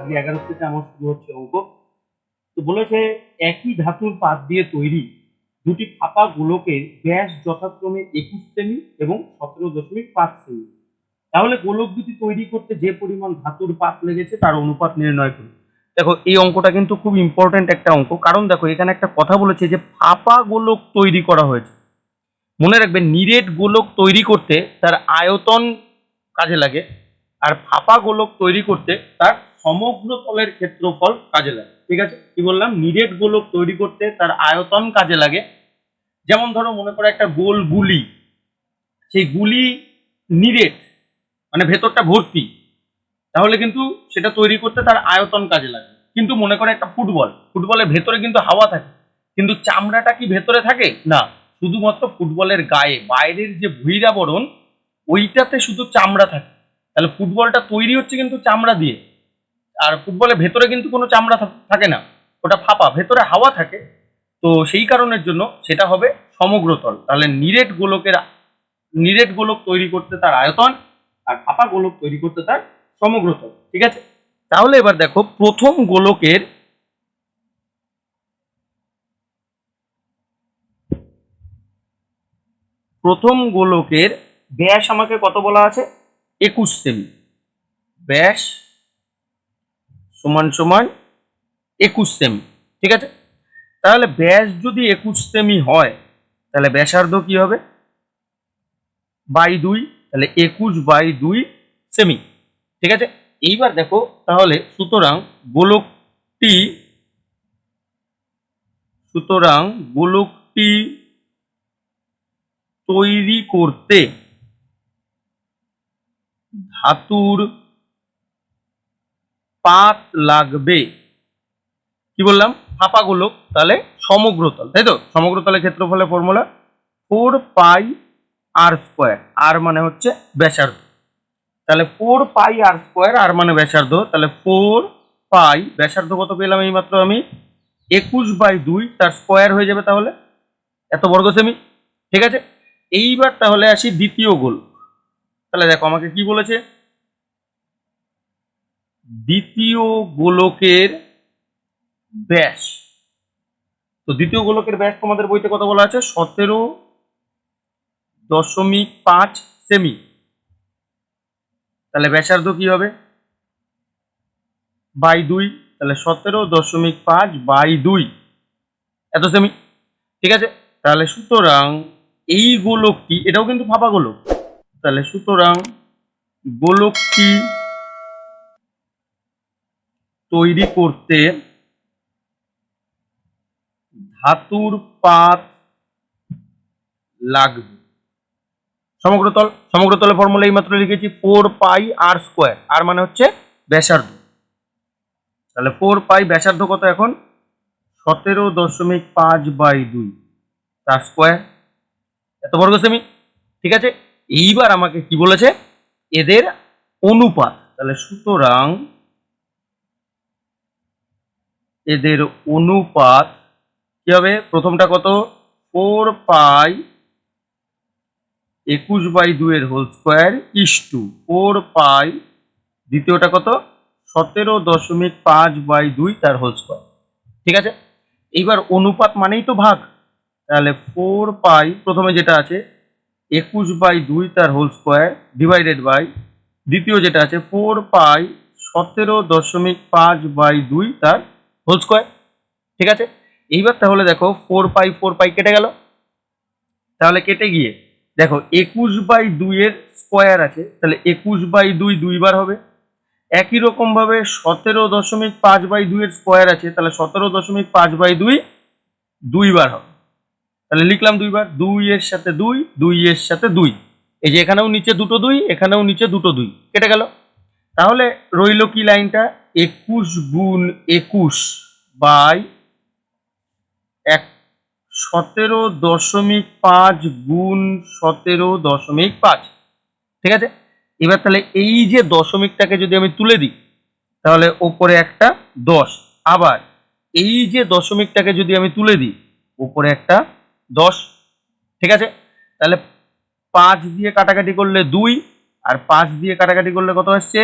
আজকে 11 থেকে আমার শুরু হচ্ছে অঙ্ক। তো বলেছে একই ধাতুর পাত দিয়ে তৈরি দুটি ফাঁপা গোলকের ব্যাস যথাক্রমে 21 সেমি এবং 17.5 সেমি। তাহলে গোলক দুটি তৈরি করতে যে পরিমাণ ধাতুর পাত লেগেছে তার অনুপাত নির্ণয় করুন। দেখো এই অঙ্কটা কিন্তু খুব ইম্পর্টেন্ট একটা অঙ্ক, কারণ দেখো এখানে একটা কথা বলেছে যে ফাঁপা গোলক তৈরি করা হয়েছে। মনে রাখবেন নিরেট গোলক তৈরি করতে তার আয়তন কাজে লাগে, আর ফাঁপা গোলক তৈরি করতে তার সমগ্র তলের ক্ষেত্রফল কাজে লাগে। ঠিক আছে, কি বললাম? নিরেট গোলক তৈরি করতে তার আয়তন কাজে লাগে। যেমন ধরো মনে করো একটা গোল গুলি, সেই গুলি নিরেট মানে ভেতরটা ভর্তি, তাহলে কিন্তু সেটা তৈরি করতে তার আয়তন কাজে লাগে। কিন্তু মনে করো একটা ফুটবলের ভেতরে কিন্তু হাওয়া থাকে, কিন্তু চামড়াটা কি ভেতরে থাকে না, শুধুমাত্র ফুটবলের গায়ে বাইরের যে বহিরাবরণ ওইটাতে শুধু চামড়া থাকে। তাহলে ফুটবলটা তৈরি হচ্ছে কিন্তু চামড়া দিয়ে, আর ফুটবলের ভেতরে কিন্তু কোনো চামড়া থাকে না, ওটা ফাঁপা, ভেতরে হাওয়া থাকে। তো সেই কারণের জন্য সেটা হবে সমগ্রতল। তাহলে নিরেট গোলক তৈরি করতে তার আয়তন, আর ফাঁপা গোলক তৈরি করতে তার সমগ্রতল। ঠিক আছে, তাহলে এবার দেখো প্রথম গোলকের ব্যাস আমাকে কত বলা আছে? 21 সেমি। ব্যাস সমান সমান 21 সেমি। ঠিক আছে, তাহলে ব্যাস যদি 21 সেমি হয় তাহলে ব্যাসার্ধ কি হবে? বাই 2, তাহলে 21/2 সেমি। ঠিক আছে, এইবার দেখো তাহলে গোলকটি তৈরি করতে ধাতুর পাত লাগবে। কি বললাম? ফাঁপা গোলক, তাহলে সমগ্রতল, তাই তো? সমগ্রতলের ক্ষেত্রফলের ফর্মুলা 4πr²। আর মানে হচ্ছে ব্যাসার্ধ, তাহলে 4πr², আর মানে ব্যাসার্ধ, তাহলে 4π ব্যাসার্ধ কত পেলাম এইমাত্র আমি? 21/2, তার স্কোয়ার হয়ে যাবে তাহলে এত বর্গ সেমি। ঠিক আছে, এইবার তাহলে আসি দ্বিতীয় গোলক। তাহলে দেখো আমাকে কি বলেছে? দ্বিতীয় গোলকের ব্যাস। তো দ্বিতীয় গোলকের ব্যাস তোমাদের বইতে কত বলা আছে? 17.5 সেমি। তাহলে ব্যাসার্ধ কি হবে? বাই 2, তাহলে 17.5/2 এত সেমি। ঠিক আছে, তাহলে সুতরাং এই গোলকটি, এটাও কিন্তু ফাঁপা গোলক, তাহলে সুতরাং গোলকটি তৈরি করতে ধাতুর পাত লাগবে। সমগ্রতলের ফর্মুলা এইমাত্র লিখেছি 4πr², আর মানে হচ্ছে ব্যাসার্ধ। তাহলে 4π ব্যাসার্ধ কত এখন? 17.5/2 তার স্কোয়ার এত বর্গ সেমি। ঠিক আছে, এইবার আমাকে কি বলেছে? এদের অনুপাত। তাহলে সুতরাং এদের অনুপাত কি হবে? প্রথমটা কত? 4π 21/2 এর হোল স্কোয়ার ইস্টু 4π, দ্বিতীয়টা কত? 17.5/2 তার হোল স্কোয়ার। ঠিক আছে, এইবার অনুপাত মানেই তো ভাগ, তাহলে 4π প্রথমে যেটা আছে 21/2 তার হোল স্কোয়ার ডিভাইডেড বাই দ্বিতীয় যেটা আছে 4π 17.5/2 তার হোল স্কোয়ার। ঠিক আছে, এইবার তাহলে দেখো 4π কেটে গেল, তাহলে কেটে গিয়ে দেখো 21/2 এর স্কোয়ার আছে, তাহলে 21/2 দুইবার হবে। একই রকম ভাবে 17.5/2 এর স্কোয়ার আছে, তাহলে 17.5/2 দুইবার হবে। তাহলে লিখলাম দুইবার, 2 এর সাথে 2, 2 এর সাথে 2, এই যে এখানেও নিচে দুটো 2, এখানেও নিচে দুটো 2 কেটে গেল। তাহলে রইল কি লাইনটা? 21 গুণ 21 বাই 17.5 গুণ 17.5। ঠিক আছে, এবার তাহলে এই যে দশমিকটাকে যদি আমি তুলে দিই তাহলে ওপরে একটা 10, আবার এই যে দশমিকটাকে যদি আমি তুলে দিই উপরে একটা 10। ঠিক আছে, তাহলে 5 দিয়ে কাটাকাটি করলে 2, আর 5 দিয়ে কাটাকাটি করলে কত আসছে?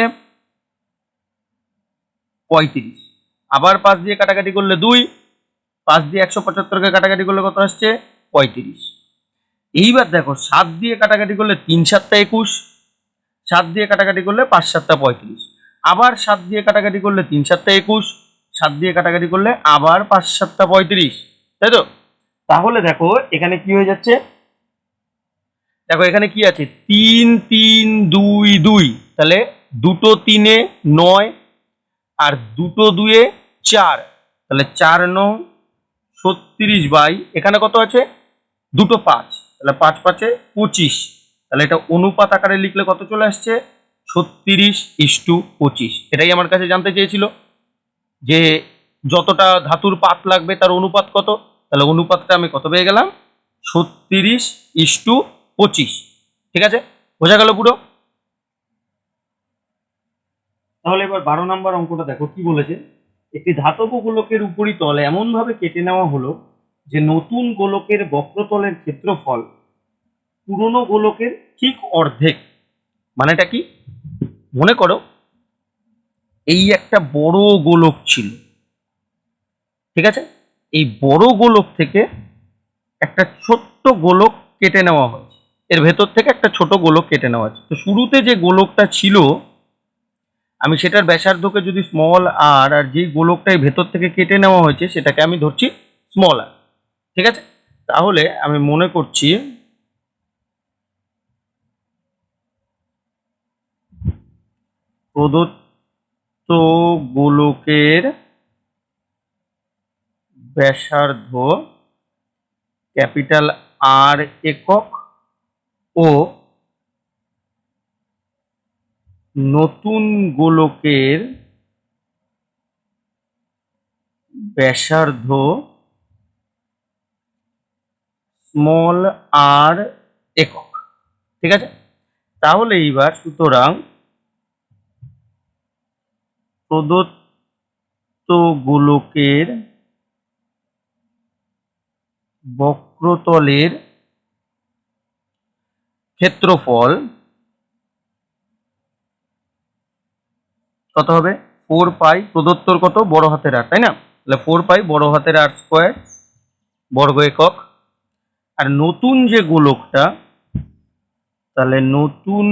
35। আবার 5 দিয়ে কাটাকাটি করলে 2, 5 দিয়ে 175কে কাটাকাটি করলে কত আসছে 35। এইবার দেখো 7 দিয়ে কাটাকাটি করলে 3 7 21, 7 দিয়ে কাটাকাটি করলে 5 7 35, আবার 7 দিয়ে কাটাকাটি করলে 3 7 21, 7 দিয়ে কাটাকাটি করলে আবার 5 7 35, তাই তো? তাহলে দেখো এখানে কি হয়ে যাচ্ছে, দেখো এখানে কি আছে 3 3 2 2, তাহলে দুটো 3-এ 9 আর দুটো 2-এ 4, তাহলে 4 9 36 বাই এখানে কত আছে দুটো 5, তাহলে 5 5-এ 25, তাহলে এটা অনুপাত আকারে লিখলে কত চলে আসছে 36:25। এটাই আমার কাছে জানতে চেয়েছিল যে যতটা ধাতুর পাত লাগবে তার অনুপাত কত, তাহলে অনুপাতটা আমি কত পেয়ে গেলাম 36:25। ঠিক আছে, বোঝা গেল পুরো? তাহলে এবার 12 নম্বর অঙ্কটা দেখো কি বলেছে, একটি ধাতব গোলকের উপরিতল এমন ভাবে কেটে নেওয়া হলো যে নতুন গোলকের বক্রতলের ক্ষেত্রফল পুরনো গোলকের ঠিক অর্ধেক। মানেটা কি, মনে করো এই একটা বড় গোলক ছিল, ঠিক আছে, এই বড় গোলক থেকে একটা ছোট্ট গোলক কেটে নেওয়া হয়েছে, এর ভেতর থেকে একটা ছোট গোলক কেটে নেওয়া হয়েছে। তো শুরুতে যে গোলকটা ছিল আমি সেটার ব্যাসার্ধকে যদি স্মল আর আর যেই গোলকটাই ভেতর থেকে কেটে নেওয়া হয়েছে সেটাকে আমি ধরছি স্মল আর। ঠিক আছে, তাহলে আমি মনে করছি প্রদত্ত গোলকের ব্যাসার্ধ ক্যাপিটাল আর একক ও নতুন গোলকের ব্যাসার্ধ স্মল আর একক। ঠিক আছে, তাহলে এইবার সুতরাং প্রদত্ত গোলকের বক্রতলের ক্ষেত্রফল কত হবে 4 পাই, প্রদত্তর কত বড় হাতের আর, তাই না, তাহলে 4 পাই বড় হাতের আর স্কোয়ার বর্গ একক। আর নতুন যে গোলকটা, তাহলে নতুন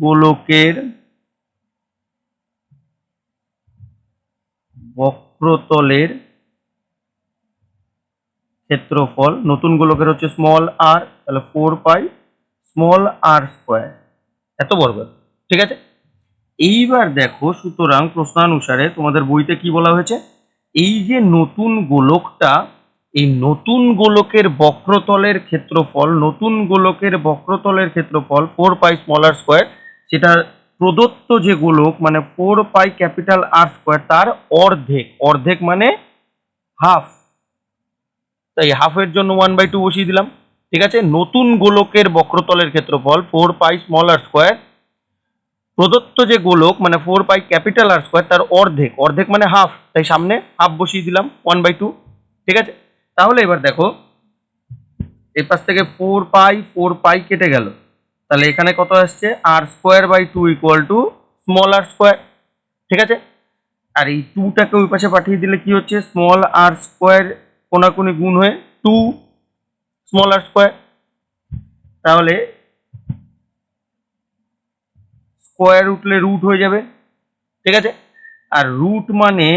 গোলকের বক্রতলের ক্ষেত্রফল, নতুন গোলকের হচ্ছে স্মল আর, তাহলে 4 পাই স্মল আর স্কোয়ার এত বর্গ। ঠিক আছে, এইবার দেখো সুতরাং প্রশ্নানুসারে তোমাদের বইতে কি বলা হয়েছে, এই যে নতুন গোলকটা, এই নতুন গোলকের বক্রতলের ক্ষেত্রফল, নতুন গোলকের বক্রতলের ক্ষেত্রফল 4 পাই স্মল আর স্কোয়ার, সেটা প্রদত্ত যে গোলক মানে 4 পাই ক্যাপিটাল আর স্কোয়ার তার অর্ধেক, অর্ধেক মানে হাফ, তাই হাফের জন্য 1/2 বসিয়ে দিলাম। ঠিক আছে, নতুন গোলকের বক্রতলের ক্ষেত্রফল 4 পাই স্মল আর স্কোয়ার, প্রদত্ত যে গোলক মানে 4 পাই ক্যাপিটাল আর স্কোয়ার তার অর্ধেক, অর্ধেক মানে হাফ, তাই সামনে হাফ বসিয়ে দিলাম 1/2। ঠিক আছে, তাহলে এবার দেখো এই পাশ থেকে 4 পাই কেটে গেল, তাহলে এখানে কত আসছে r square by 2 equal to small r square. ঠিক আছে, আর এই 2টাকে ওই পাশে পাঠিয়ে দিলে কি হচ্ছে স্মল আর স্কোয়ার কোনাকুনি গুণ হয়ে 2 স্মল আর স্কোয়ার, তাহলে স্কোয়ার উঠলে রুট হয়ে যাবে। ঠিক আছে, আর রুট মানে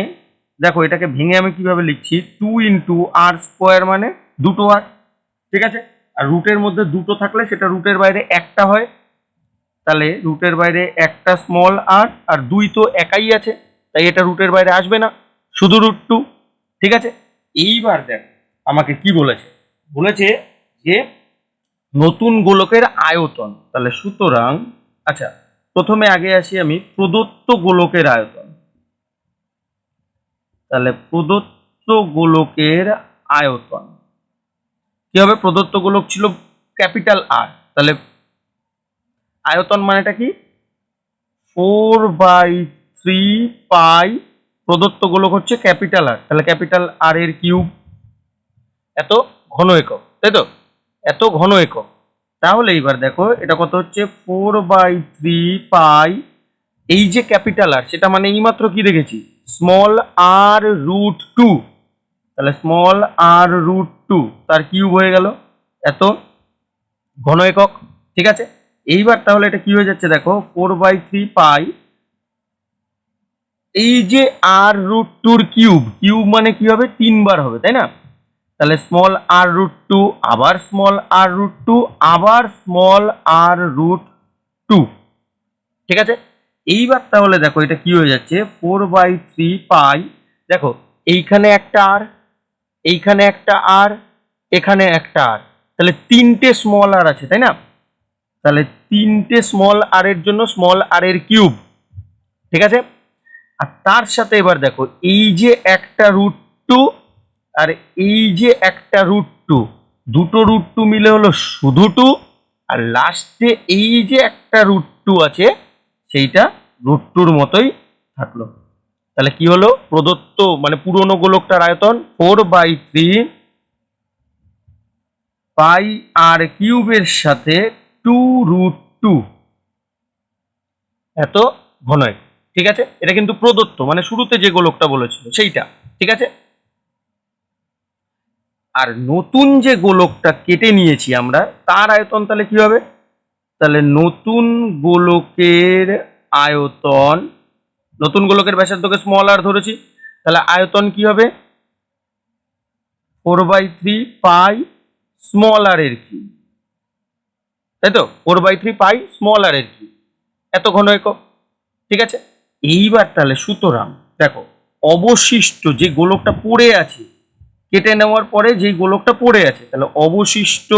দেখো এটাকে ভেঙে আমি কিভাবে লিখছি 2 ইন্টু আর স্কোয়ার মানে দুটো আর। ঠিক আছে, আর রুটের মধ্যে দুটো থাকলে সেটা রুটের বাইরে একটা হয়, তাহলে রুটের বাইরে একটা স্মল আর আর 2 তো একাই আছে, তাই এটা রুটের বাইরে আসবে না, শুধু √2। ঠিক আছে, এইবার দেখো আমাকে কি বলেছে, বলেছে যে নতুন গোলকের আয়তন, তাহলে সুতরাং আচ্ছা প্রথমে আগে আসি আমি প্রদত্ত গোলকের আয়তন, তাহলে প্রদত্ত গোলকের আয়তন কি হবে, প্রদত্ত গোলক ছিল ক্যাপিটাল আর, তাহলে আয়তন মানেটা কি 4/3 পাই, প্রদত্ত গোলক হচ্ছে ক্যাপিটাল আর, তাহলে ক্যাপিটাল আর এর কিউব, এত ঘন একক, তাই তো, এত ঘন একক। তাহলে এইবার দেখো এটা কত হচ্ছে 4/3 পাই, এই যে ক্যাপিটাল আর সেটা মানে এইমাত্র কি দেখেছি স্মল আর রুট টু, তাহলে স্মল আর রুট টু তার কিউব হয়ে গেল এত ঘন একক। ঠিক আছে, এইবার তাহলে এটা কি হয়ে যাচ্ছে দেখো, 4/3 পাই, এই যে আর রুট টুর কিউব, কিউব মানে কি হবে, 3বার হবে তাই না, তাহলে স্মল আর রুট টু, আবার স্মল আর রুট টু, আবার স্মল আর রুট টু। ঠিক আছে, এইবার তাহলে দেখো এটা কি হয়ে যাচ্ছে, 4/3 পাই, দেখো এইখানে একটা আর, এইখানে একটা আর, এখানে একটা আর, তাহলে 3টে স্মল আর আছে তাই না, তাহলে 3টে স্মল আর এর জন্য স্মল আর এর কিউব। ঠিক আছে, আর তার সাথে এবার দেখো এই যে একটা রুট টু আর এই যে একটা রুট টু, দুটো রুট টু মিলে হলো শুধু টু, আর লাস্টে এই যে একটা রুট টু আছে সেইটা রুট টুর মতোই থাকলো। তাহলে কি হলো, প্রদত্ত মানে পুরনো গোলকটার আয়তন 4/3 পাই আর কিউবের সাথে 2√2 এত ঘনক। ঠিক আছে, এটা কিন্তু প্রদত্ত মানে শুরুতে যে গোলকটা বলেছিল সেইটা। ঠিক আছে, আর নতুন যে গোলকটা কেটে নিয়েছি আমরা তার আয়তন তাহলে কি হবে, তাহলে নতুন গোলকের আয়তন, নতুন গোলকের ব্যাসার্ধকে স্মল আর ধরেছি, তাহলে আয়তন কি হবে, 4/3 পাই স্মল আর এর কিউব, তাই তো, 4/3 পাই স্মল আর এর কিউব এত ঘন একক। ঠিক আছে, এইবার তাহলে সুতরাং দেখো অবশিষ্ট যে গোলকটা পড়ে আছে, কেটে নেওয়ার পরে যে গোলকটা পড়ে আছে, তাহলে অবশিষ্ট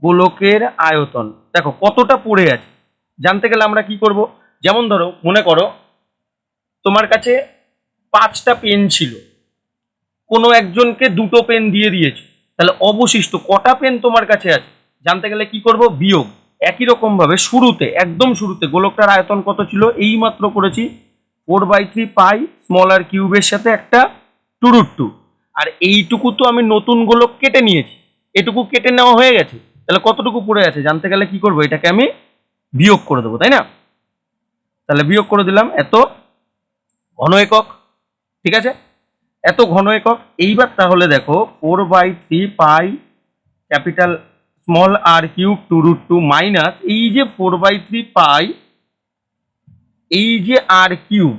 গোলকের আয়তন দেখো কতটা পড়ে আছে জানতে গেলে আমরা কি করব, যেমন ধরো মনে করো তোমার কাছে 5টা পেন ছিল, কোনো একজনকে 2টো পেন দিয়ে দিয়েছে, তাহলে অবশিষ্ট কটা পেন তোমার কাছে আছে জানতে গেলে কি করব, বিয়োগ। একই রকম ভাবে শুরুতে একদম শুরুতে গোলকটার আয়তন কত ছিল, এই মাত্র করেছি 4/3 পাই স্মল আর কিউবের সাথে একটা 2√2, আর এইটুকু তো আমি নতুন গোলক কেটে নিয়েছি, এটুকু কেটে নেওয়া হয়ে গেছে, তাহলে কতটুকু পড়ে আছে জানতে গেলে কি করব, এটাকে আমি বিয়োগ করে দেবো তাই না, তাহলে বিয়োগ করে দিলাম এত ঘন একক। ঠিক আছে, এত ঘন একক। এইবার তাহলে দেখো 4/3 পাই ক্যাপিটাল স্মল আর কিউব 2√2 মাইনাস এই যে 4/3 পাই এই যে আর কিউব,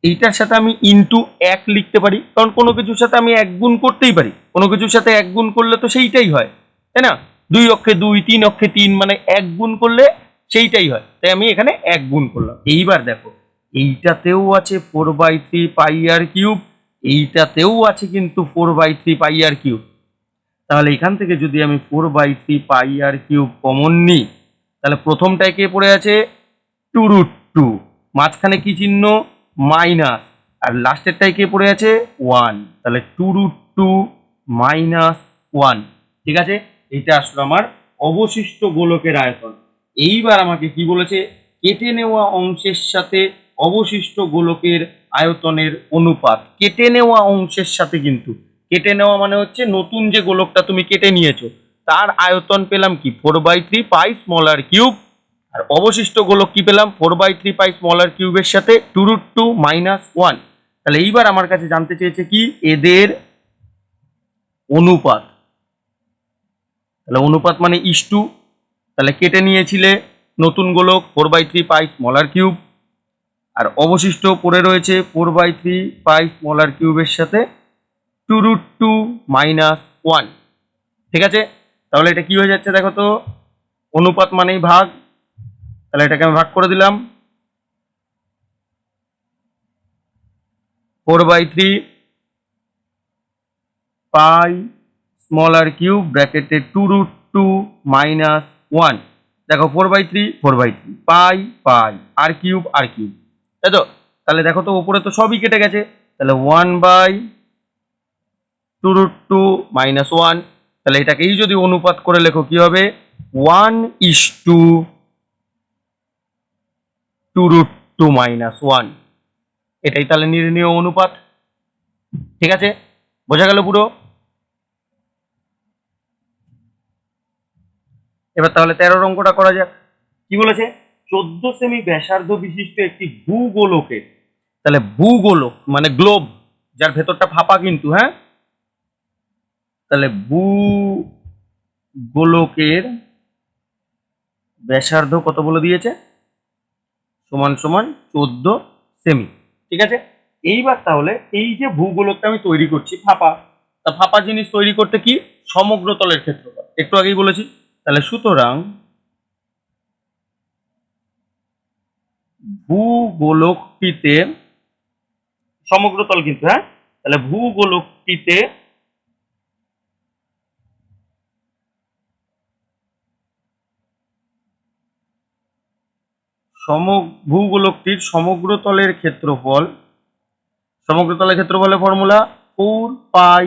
এইটার সাথে আমি ইনটু 1 লিখতে পারি, কারণ কোনো কিছুর সাথে আমি 1 গুণ করতেই পারি, কোনো কিছুর সাথে 1 গুণ করলে তো সেইটাই হয় তাই না, 2 অক্ষে 2 3 অক্ষে 3 মানে 1 গুণ করলে সেইটাই হয়, তাই আমি এখানে 1 গুণ করলাম। এইবার দেখো এইটাতেও আছে 4/3 পাই আর কিউব, এইটাতেও আছে কিন্তু 4/3 পাই আর কিউব, তাহলে এখান থেকে যদি আমি 4/3 পাই আর কিউব কমন নিই, তাহলে প্রথমটায় কে পড়ে আছে 2√2, মাঝখানে কি চিহ্ন মাইনাস, আর লাস্টেরটায় কে পড়ে আছে 1, তাহলে 2√2 মাইনাস 1। ঠিক আছে, এটা আসলে আমার অবশিষ্ট গোলকের আয়তন। এইবার আমাকে কি বলেছে, কেটে নেওয়া অংশের সাথে অবশিষ্ট গোলকের আয়তনের অনুপাত, কেটে নেওয়া অংশের সাথে, কিন্তু কেটে নেওয়া মানে হচ্ছে নতুন যে গোলকটা তুমি কেটে নিয়েছো তার আয়তন পেলাম কি 4/3 পাই স্মল আর কিউব, আর অবশিষ্ট গোলক কি পেলাম 4/3 পাই স্মল আর কিউবের সাথে 2√2 মাইনাস 1। তাহলে এইবার আমার কাছে জানতে চেয়েছে কি এদের অনুপাত, তাহলে অনুপাত মানে ইস্টু, তাহলে কেটে নিয়েছিলে নতুন গোলক 4/3 পাই স্মল আর কিউব, আর অবশিষ্ট পড়ে রয়েছে 4/3 পাই স্মল আর কিউবের সাথে 2√2 মাইনাস 1। ঠিক আছে, তাহলে এটা কি হয়ে যাচ্ছে দেখো তো, অনুপাত মানেই ভাগ, তাহলে এটাকে আমি ভাগ করে দিলাম 4/3 পাই স্মল আর কিউব ব্র্যাকেটে 2√2 মাইনাস 1। দেখো 4/3 4/3 পাই পাই আর কিউব, তাই তো, তাহলে দেখো তো উপরে তো সবই কেটে গেছে, তাহলে 1/2√2 মাইনাস 1, তাহলে এটাকেই যদি অনুপাত করে লেখো কি হবে 1:2√2 মাইনাস 1, এটাই তাহলে নির্ণীয় অনুপাত। ঠিক আছে, বোঝা গেল পুরো। এবার তাহলে 13 অঙ্কটা করা যাক। কি বলেছে, 14 সেমি ব্যাসার্ধ বিশিষ্ট একটি ভূগোলকের, তাহলে ভূগোলক মানে গ্লোব, যার ভেতরটা ফাঁপা কিন্তু, হ্যাঁ, তাহলে ভূগোলকের ব্যাসার্ধ কত বলে দিয়েছে, সমান সমান 14 সেমি। ঠিক আছে, এইবার তাহলে এই যে ভূগোলকটা আমি তৈরি করছি ফাঁপা, তা ফাঁপা জিনিস তৈরি করতে কি সমগ্র তলের ক্ষেত্রফল, একটু আগেই বলেছি। তাহলে সুতরাং ভূগোলকটিতে সমগ্র তল কিন্তু, হ্যাঁ, তাহলে ভূগোলকটিতে ভূগোলকটির সমগ্র তলের ক্ষেত্রফল, সমগ্র তলের ক্ষেত্রফলের ফর্মুলা 4 পাই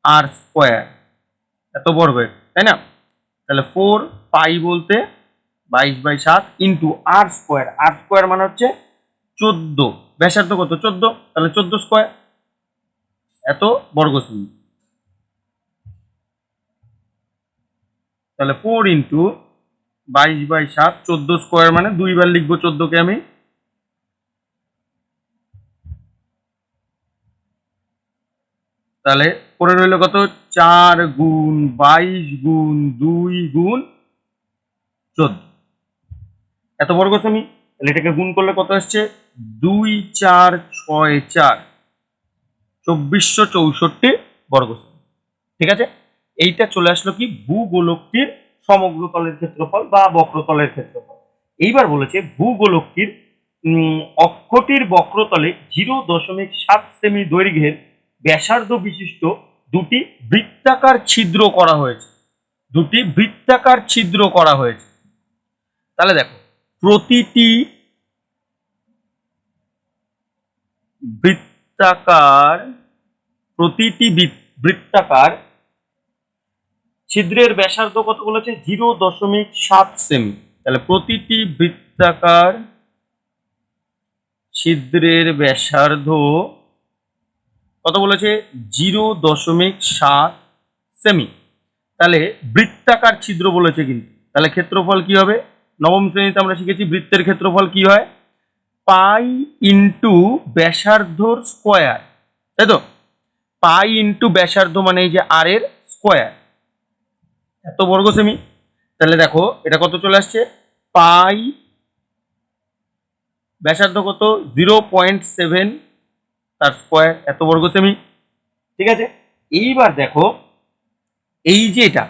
আর স্কোয়ার, এত বর্গের, তাই না? তাহলে 4 পাই বলতে 22/7 ইন্টু আর স্কোয়ার, আর স্কোয়ার মানে হচ্ছে 14, ব্যাসার্ধ কত 14, তাহলে 14 স্কোয়ার, এত বর্গ সেমি। তাহলে 4 ইন্টু 22/7, 14 স্কোয়ার মানে দুইবার লিখবো 14কে আমি, তাহলে পরে রইল কত 4 গুণ 22 গুণ 2 গুণ 14, এত বর্গ সেমি। তাহলে এটাকে গুণ করলে কত আসছে 2 4 6 4, 2464 বর্গ সেমি। ঠিক আছে, এইটা চলে আসলো কি ভূগোলকটির সমগ্র তলের ক্ষেত্রফল বা বক্রতলের ক্ষেত্রফল। এইবার বলেছে ভূগোলকটির অক্ষটির বক্রতলে 0.7 সেমি দৈর্ঘ্যের ব্যাসার্ধ বিশিষ্ট দুটি বৃত্তাকার ছিদ্র করা হয়েছে, দুটি বৃত্তাকার ছিদ্র করা হয়েছে। তাহলে দেখো প্রতিটি বৃত্তাকার, প্রতিটি বৃত্তাকার ছিদ্রের ব্যাসার্ধ কত বলেছে 0.7 সেমি। তাহলে প্রতিটি বৃত্তাকার ছিদ্রের ব্যাসার্ধ কত বলেছে 0.7 সেমি। তাহলে বৃত্তাকার ছিদ্র বলেছে কিন্তু, তাহলে ক্ষেত্রফল কি হবে, নবম শ্রেণীতে আমরা শিখেছি বৃত্তের ক্ষেত্রফল কি হয়, পাই ইন্টু ব্যাসার্ধর স্কোয়ার, তাই তো, পাই ইন্টু ব্যাসার্ধ মানে এই যে আর এর স্কোয়ার, এত বর্গ সেমি। তাহলে দেখো এটা কত চলে আসছে, পাই ব্যাসার্ধ কত 0.7 তার স্কোয়ার, এত বর্গ সেমি। ঠিক আছে, এইবার দেখো এই যে এটা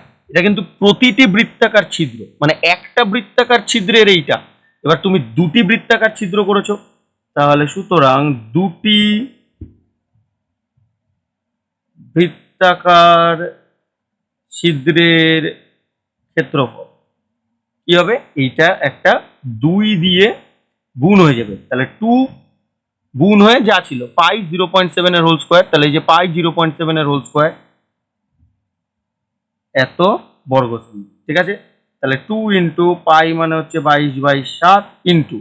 কিন্তু প্রতিটি বৃত্তাকার ছিদ্র, মানে একটা বৃত্তাকার ছিদ্রের এইটা, এবার তুমি দুটি বৃত্তাকার ছিদ্র করেছো, তাহলে সুতরাং দুটি বৃত্তাকার ছিদ্রের ক্ষেত্রফল কি হবে, এইটা একটা 2 দিয়ে গুণ হয়ে যাবে, তাহলে 2 গুণ হয়ে যা ছিল পাই 0.7 এর হোল স্কোয়ার, তাহলে এই যে পাই 0.7 এর হোল স্কোয়ার, এত বর্গ সেমি। ঠিক আছে, তাহলে 2 ইন্টু পাই মানে হচ্ছে 22/7 ইন্টু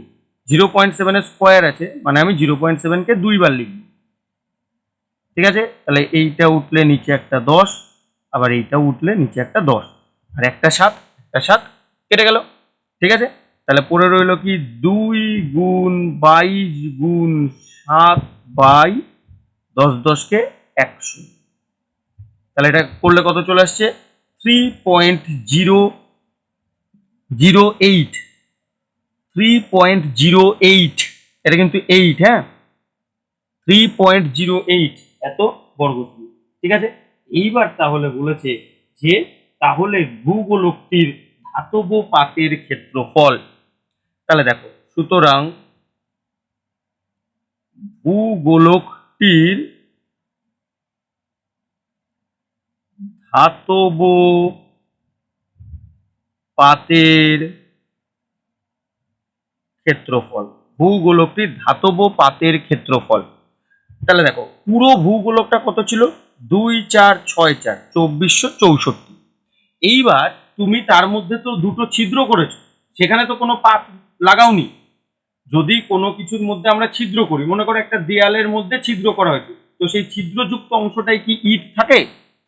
0.7 এর স্কোয়ার আছে মানে আমি 0.7 কে 2 বার লিখব। ঠিক আছে, তাহলে এইটা উঠলে নিচে একটা 10, আবার এইটা উঠলে নিচে একটা 10, আর একটা 7, একটা 7 কেটে গেল। ঠিক আছে, তাহলে পড়ে রইল কি 2 গুণ 22 গুণ 7 বাই 10, 10 কে 100, তাহলে এটা করলে কত চলে আসছে 3.008, 3.08, এটা কিন্তু 8, হ্যাঁ, 3.08 এত বর্গ সেমি। ঠিক আছে, এইবার তাহলে বলেছে যে তাহলে ভূগোলকটির ধাতব পাতের ক্ষেত্রফল, তাহলে দেখো সুতরাং ভূগোলকটির ধাতব পাতের ক্ষেত্রফল, ভূগোলকটির ধাতব পাতের ক্ষেত্রফল, তাহলে দেখো পুরো ভূগোলকটা কত ছিল 2 4 6 4, 2464। এইবার তুমি তার মধ্যে তো দুটো ছিদ্র করেছো, সেখানে তো কোনো পাত লাগাওনি। যদি কোনো কিছুর মধ্যে আমরা ছিদ্র করি, মনে করো একটা দেয়ালের মধ্যে ছিদ্র করা হয়েছে, তো সেই ছিদ্রযুক্ত অংশটাই কি ইট থাকে,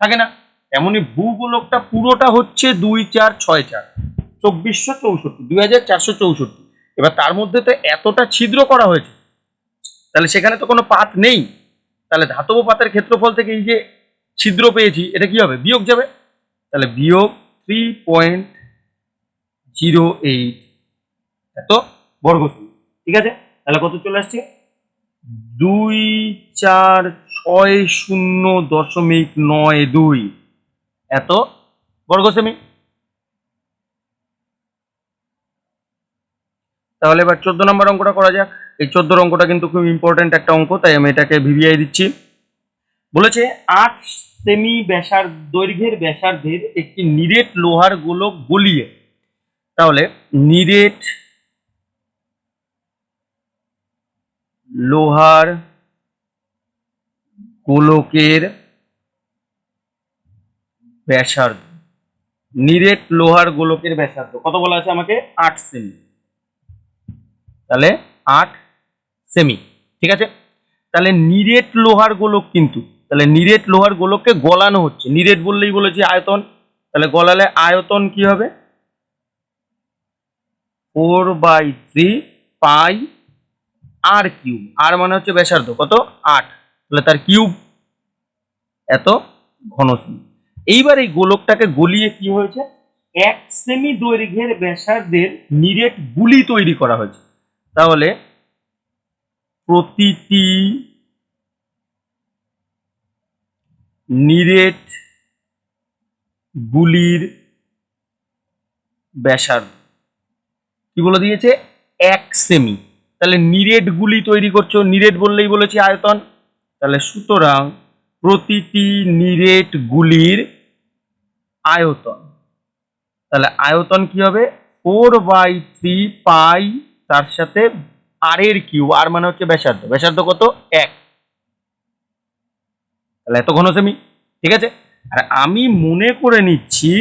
থাকে না? এমনই ভূগোলকটা পুরোটা হচ্ছে 2 4 6 4, 2464, 2464। এবার তার মধ্যে তো এতটা ছিদ্র করা হয়েছে, তাহলে সেখানে তো কোনো পাত নেই, তাহলে ধাতব পাতের ক্ষেত্রফল থেকে এই যে ছিদ্র পেয়েছি এটা কি হবে, বিয়োগ যাবে। তাহলে বিয়োগ 3.08 এত বর্গ সেমি। ঠিক আছে, তাহলে কত চলে আসছে, 2460.92 এত বর্গ সেমি। তাহলে এবার 14 নম্বর অঙ্কটা করা যাক। এই 14 অঙ্কটা কিন্তু খুব ইম্পর্টেন্ট একটা অঙ্ক, তাই আমি এটাকে ভিভিআই দিচ্ছি। বলেছে 8 সেমি দৈর্ঘ্যের ব্যাসার্ধের একটি নিরেট লোহার গোলক গলিয়ে, তাহলে নিরেট লোহার গোলকের ব্যাসার্ধ, নিরেট লোহার গোলকের ব্যাসার্ধ কত বলা আছে আমাকে, 8 সেমি। তাহলে 8 সেমি। ঠিক আছে, তাহলে নিরেট লোহার গোলক, কিন্তু তাহলে নিরেট লোহার গোলককে গলানো হচ্ছে, নিরেট বললেই বলেছি আয়তন, তাহলে গলালে আয়তন কি হবে, 4/3 পাই আর কিউব, আর মানে হচ্ছে ব্যাসার্ধ কত 8, তাহলে তার কিউব এত ঘন সেমি। এইবার এই গোলকটাকে গলিয়ে কি হয়েছে, 1 সেমি দৈর্ঘ্যের ব্যাসার্ধের নিরেট গুলি তৈরি করা হয়েছে। তাহলে প্রতিটি নিরেট গুলির ব্যাসার্ধ কি বলে দিয়েছে, 1 সেমি। তাহলে নিরেট গুলি তৈরি করছো, নিরেট বললেই বলেছি আয়তন, তাহলে সুতরাং প্রতিটি নিরেট গুলির আয়তন, তাহলে আয়তন কি হবে, 4/3 পাই তার সাথে আর এর কিউব, আর মানে হচ্ছে ব্যাসার্ধ, ব্যাসার্ধ কত 1, তাহলে এত ঘন সেমি। ঠিক আছে, আর আমি মনে করে নিচ্ছি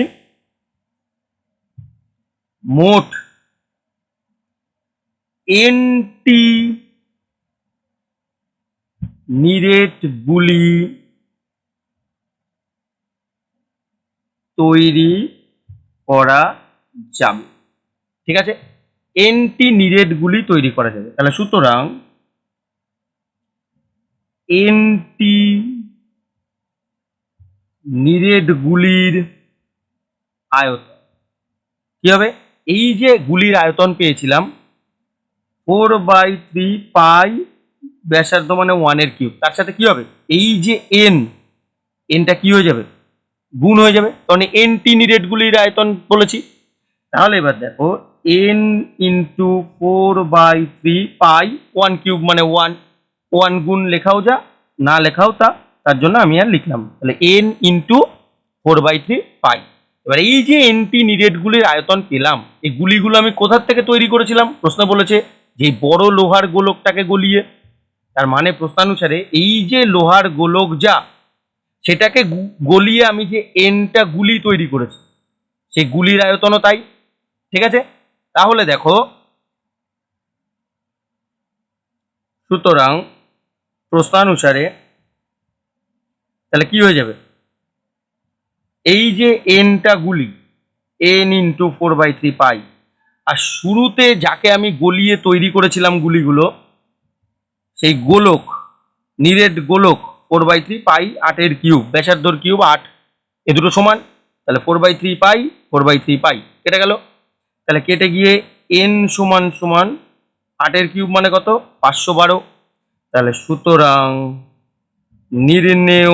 মোট এনটি নিরেট গুলি তৈরি করা যাবে। ঠিক আছে, এনটি নিরেট গুলি তৈরি করা যাবে, তাহলে সুতরাং এনটি নিরেট গুলির আয়তন কি হবে, এই যে গুলির আয়তন পেয়েছিলাম 4/3 পাই ব্যাসার্ধ মানে 1 এর কিউব, তার সাথে কি হবে, এই যে এনটা কি হয়ে যাবে, গুণ হয়ে যাবে, কারণ এনটি নিরেট গুলির আয়তন বলেছি। তাহলে এবার দেখো এন ইন্টু 4/3 পাই 1 কিউব মানে 1 গুণ লেখাও যা, না লেখাও তা, তার জন্য আমি আর লিখলাম, তাহলে এন ইন্টু 4/3 পাই। এবার এই যে এনটি নিরেট গুলির আয়তন পেলাম, এই গুলিগুলো আমি কোথার থেকে তৈরি করেছিলাম, প্রশ্ন বলেছে যে বড় লোহার গোলকটাকে গলিয়ে, তার মানে প্রশ্নানুসারে এই যে লোহার গোলক যা, সেটাকে গলিয়ে আমি যে এনটা গুলি তৈরি করেছি, সেই গুলির আয়তনও তাই। ঠিক আছে, তাহলে দেখো সুতরাং প্রশ্নানুসারে তাহলে কি হয়ে যাবে, এই যে এনটা গুলি, এন ইন্টু 4/3 পাই, আর শুরুতে যাকে আমি গলিয়ে তৈরি করেছিলাম গুলিগুলো, সেই গোলক নিরেট গোলক 4/3 পাই 8 এর কিউব, ব্যাসার্ধর কিউব 8, এ দুটো সমান, তাহলে 4/3 পাই 4/3 পাই কেটে গেল, তাহলে কেটে গিয়ে এন সমান সমান 8 এর কিউব মানে কত 512, তাহলে সুতরাং নির্ণেয়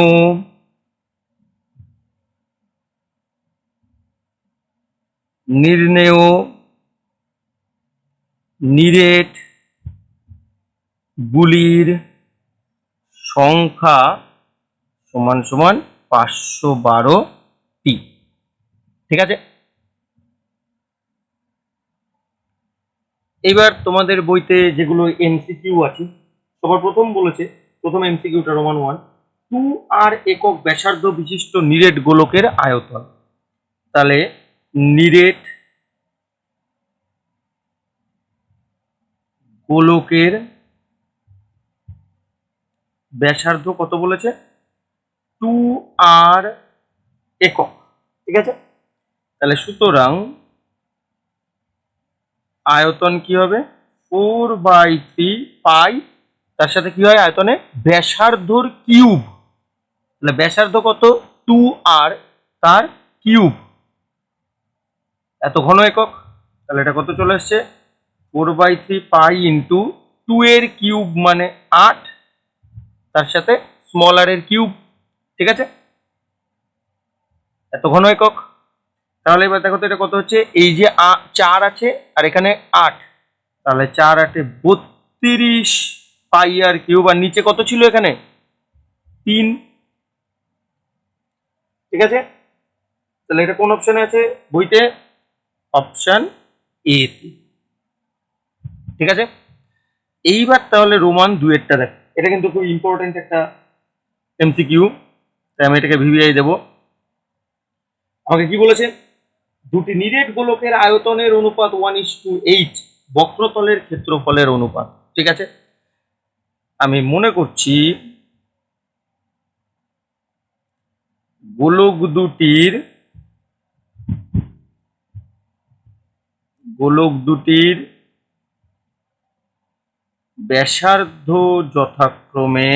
নিরেট গুলির সংখ্যা সমান সমান 512টি। ঠিক আছে, এবার তোমাদের বইতে যেগুলো এমসিকিউ আছে, সবার প্রথম বলেছে, প্রথম এমসিকিউটা রোমান 1, 2r একক ব্যাসার্ধ বিশিষ্ট নিরেট গোলকের আয়তন, তাহলে নিরেট গোলকের ব্যাসার্ধ কত বলেছে, 2r একক। ঠিক আছে, তাহলে সুতরাং আয়তন কি হবে 4/3 পাই, তার সাথে কি হয় আয়তনে ব্যাসার্ধর কিউব, তাহলে ব্যাসার্ধ কত 2r, তার কিউব, এত ঘন একক, তাহলে এটা কত চলে আসছে 4/3 পাই ইন্টু 2 এর কিউব মানে 8, তার সাথে স্মল আর এর কিউব, ঠিক আছে, এত ঘন একক। তাহলে এবার দেখো তো এটা কত হচ্ছে, এই যে 4 আছে আর এখানে 8, তাহলে 4 8 32 পাই আর কিউব, আর নিচে কত ছিল এখানে 3, ঠিক আছে। তাহলে এটা কোন অপশনে আছে বইতে, অপশন এ তে, ঠিক আছে। এইবার তাহলে রোমান 2-এরটা দেখ, এটা কিন্তু খুব ইম্পর্টেন্ট একটা এমসিকিউ, তাই আমি এটাকে ভিভিআই দেব। আমাকে কি বলেছে, দুটি নিরেট গোলকের আয়তনের অনুপাত 1:8, বক্রতলের ক্ষেত্রফলের অনুপাত, ঠিক আছে। আমি মনে করছি গোলক দুটির ব্যাসার্ধ যথাক্রমে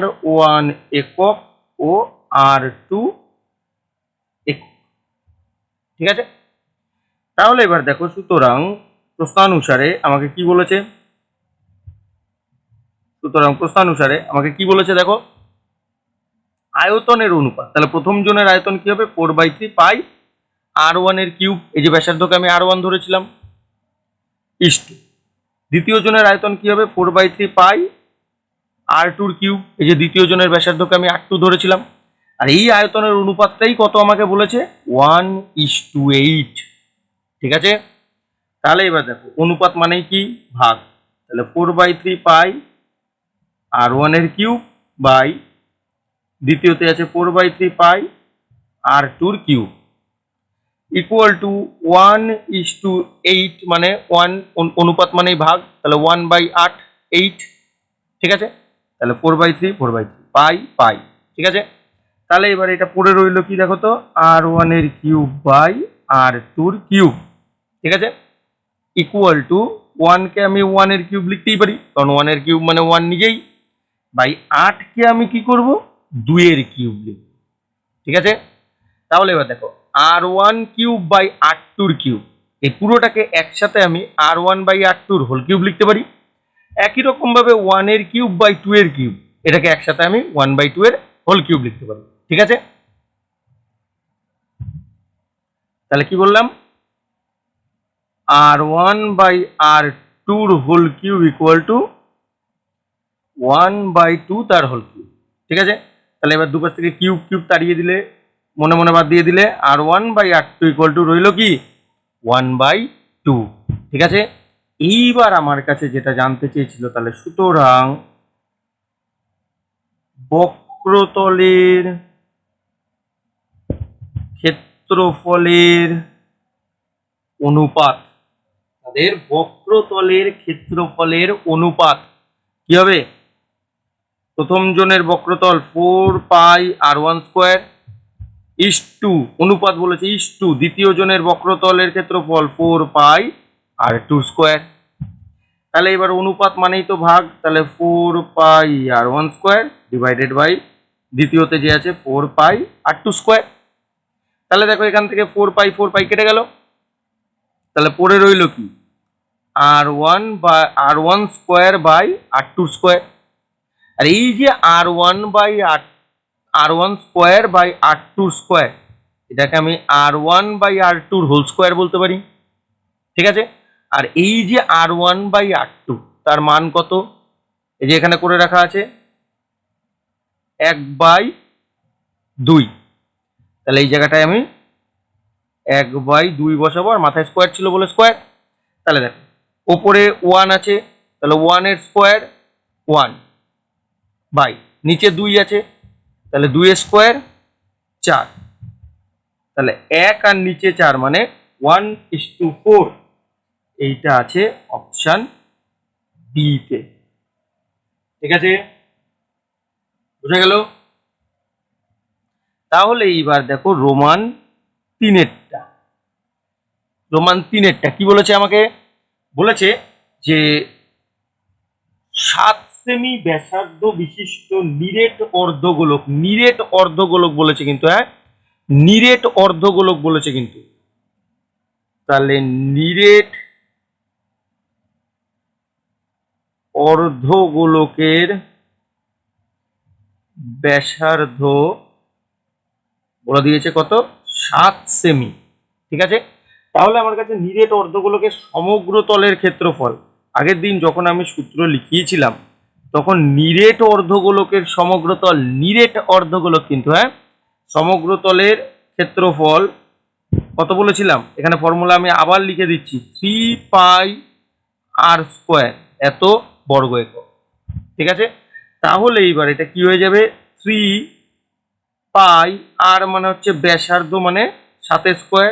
r1 একক ও r2 একক, ঠিক আছে। তাহলে এবার দেখো, সুতরাং প্রশ্নানুসারে আমাকে কি বলেছে, দেখো আয়তনের অনুপাত, তাহলে প্রথম জনের আয়তন কি হবে 4/3 পাই r1 এর কিউব, এই যে ব্যাসার্ধকে আমি r1 ধরেছিলাম, ইস্টু দ্বিতীয় জনের আয়তন কি হবে 4/3 পাই r2 এর কিউব, এই যে দ্বিতীয় জনের ব্যাসার্ধকে আমি r2 ধরেছিলাম, আর এই আয়তনের অনুপাতটাই কত আমাকে বলেছে 1:8, ঠিক আছে। তাহলে এবার দেখো অনুপাত মানেই কি ভাগ, তাহলে 4/3 পাই r1 এর কিউব বাই দ্বিতীয়তে আছে 4/3 পাই r2 এর কিউব ইকুয়াল টু 1:8, মানে 1, অনুপাত মানেই ভাগ, তাহলে 1/8 8, ঠিক আছে। তাহলে 4/3 পাই পাই, ঠিক আছে। তাহলে এবার এটা পড়ে রইল কি দেখো তো, r1 এর কিউব বাই r2 এর কিউব, ঠিক আছে, ইকুয়াল টু 1 কে আমি 1 এর কিউব লিখতেই পারি, কারণ 1 এর কিউব মানে 1 নিজেই, বাই 8 কে আমি কি করব 2 এর কিউব লিখব, ঠিক আছে। তাহলে এবার দেখো r1 কিউব বাই r2 এর কিউব, এই পুরোটাকে একসাথে আমি r1 বাই r2 এর হোল কিউব লিখতে পারি। একই রকম ভাবে 1 এর কিউব বাই 2 এর কিউব, এটাকে একসাথে আমি 1/2 এর হোল কিউব লিখতে পারি, ঠিক আছে। তাহলে কি বললাম, r1 বাই r2 এর হোল কিউব ইকুয়াল টু 1/2 তার হোল কিউব, ঠিক আছে। তাহলে এবার দুপাশ থেকে কিউব কিউব তাড়িয়ে দিলে, মনে মনে বাদ দিয়ে দিলে, r1 by r2 equal to রইল কি 1/2, ঠিক আছে। এইবার আমার কাছে যেটা জানতে চেয়েছিল, তাহলে সুতরাং বক্রতলের ক্ষেত্রফলের অনুপাত, তাদের বক্রতলের ক্ষেত্রফলের অনুপাত কি হবে, প্রথম জনের বক্রতল 4πr1² ইস্টু, অনুপাত বলেছে ইস্টু দ্বিতীয় জনের বক্রতলের ক্ষেত্রফল 4πr2²। তাহলে এবার অনুপাত মানেই তো ভাগ, তাহলে 4πr1² ডিভাইডেড বাই দ্বিতীয়তে যে আছে 4πr2²। তাহলে দেখো এখান থেকে 4π কেটে গেল, তাহলে পড়ে রইল কি r1² বাই r2²। আর এই যে r1² বাই r2², এটাকে আমি r1/r2 হোল স্কোয়ার বলতে পারি, ঠিক আছে। আর এই যে r1/r2 তার মান কত, এই যে এখানে করে রাখা আছে 1/2, তাহলে এই জায়গাটায় আমি 1/2 বসাবো, আর মাথায় স্কোয়ার ছিল বলে স্কোয়ার। তাহলে দেখো ওপরে 1 আছে, তাহলে 1 এর স্কোয়ার 1 বাই নিচে 2 আছে, তাহলে 2 এর স্কোয়ার 4, তাহলে 1 আর নিচে 4 মানে 1:4, এইটা আছে অপশন ডি তে, ঠিক আছে, বুঝা গেল। তাহলে এইবার দেখো রোমান তিনেরটা, রোমান তিনেরটা কি বলেছে আমাকে? বলেছে যে 7 সেমি ব্যাসার্ধ বিশিষ্ট নিরেট অর্ধগোলক, নিরেট অর্ধগোলক বলেছে কিন্তু, হ্যাঁ নিরেট অর্ধগোলক বলেছে কিন্তু। তাহলে নিরেট অর্ধগোলকের ব্যাসার্ধ বলে দিয়েছে কত? 7 সেমি। ঠিক আছে, তাহলে আমার কাছে নিরেট অর্ধগোলকের সমগ্র তলের ক্ষেত্রফল, আগের দিন যখন আমি সূত্র লিখিয়েছিলাম তখন নিরেট অর্ধগোলকের সমগ্র তল, নিরেট অর্ধগোলক কিন্তু, হ্যাঁ সমগ্র তলের ক্ষেত্রফল কত বলেছিলাম? এখানে ফর্মুলা আমি আবার লিখে দিচ্ছি, 3πr², এত বর্গ একক। ঠিক আছে, তাহলে এইবার এটা কি হয়ে যাবে? 3πr মানে হচ্ছে ব্যাসার্ধ, মানে 7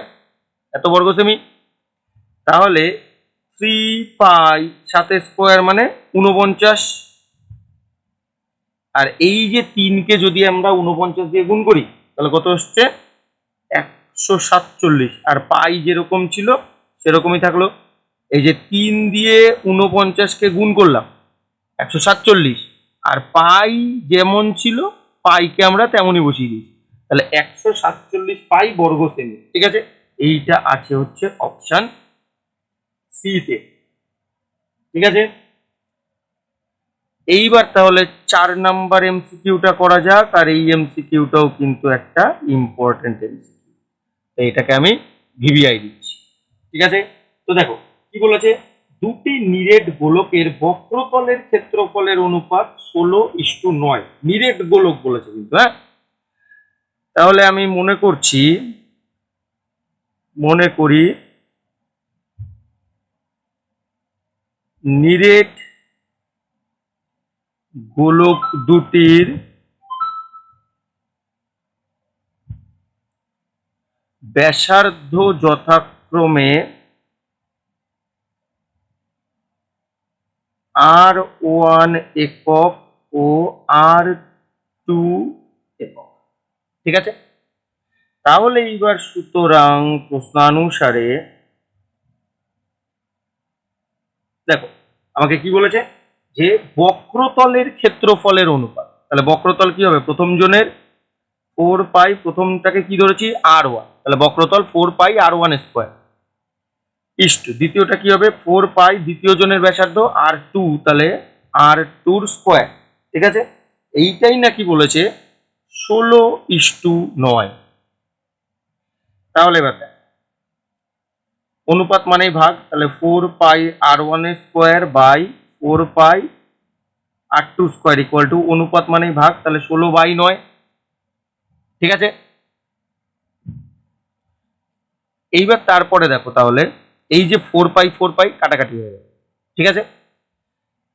এত বর্গ সেমি। তাহলে 3π7² মানে 49। আর এই যে 3কে যদি আমরা 49 দিয়ে গুণ করি তাহলে কত হচ্ছে? 147। আর পাই যেরকম ছিল সেরকমই থাকলো। এই যে 3 দিয়ে 49কে গুণ করলাম 147, আর পাই যেমন ছিল পাইকে আমরা তেমনই বসিয়ে দিই, তাহলে 147 পাই বর্গ সেমি। ঠিক আছে, এইটা আছে হচ্ছে অপশন সি তে। ঠিক আছে, এইবার তাহলে 4 নাম্বার এমসিকিউটা করা যাক। আর এই এমসিকিউটাও কিন্তু একটা ইম্পর্টেন্ট এমসিকিউ, এটাকে আমি ভিভিআই দিচ্ছি। ঠিক আছে, তো দেখো কি বলেছে, দুটি নিরেট গোলকের বক্রতলের ক্ষেত্রফলের অনুপাত 16:9। নিরেট গোলক বলেছে কিন্তু, হ্যাঁ তাহলে আমি মনে করি নিরেট গোলক দুটির ব্যাসার্ধ যথাক্রমে R1 একক ও R2 একক। ঠিক আছে, তাহলে এইবার সুতরাং প্রশ্নানুসারে দেখো আমাকে কি বলেছে, যে বক্রতলের ক্ষেত্রফলের অনুপাত, তাহলে বক্রতল কি হবে? প্রথম জনের 4π, প্রথমটাকে কি ধরেছি? R1, তাহলে বক্রতল 4πr1², ইস্ট দ্বিতীয়টা কি হবে? 4π দ্বিতীয় জনের ব্যাসার্ধ R2, তাহলে R2²। ঠিক আছে, এইটাই নাকি বলেছে 16:9। তাহলে এবার অনুপাত মানেই ভাগ, তাহলে 4πr1² by 4πr2² equal to অনুপাত মানেই ভাগ, তাহলে 16/9। ঠিক আছে, এইবার তারপরে দেখো তাহলে এই যে 4π কাটাকাটি হয়ে যাবে। ঠিক আছে,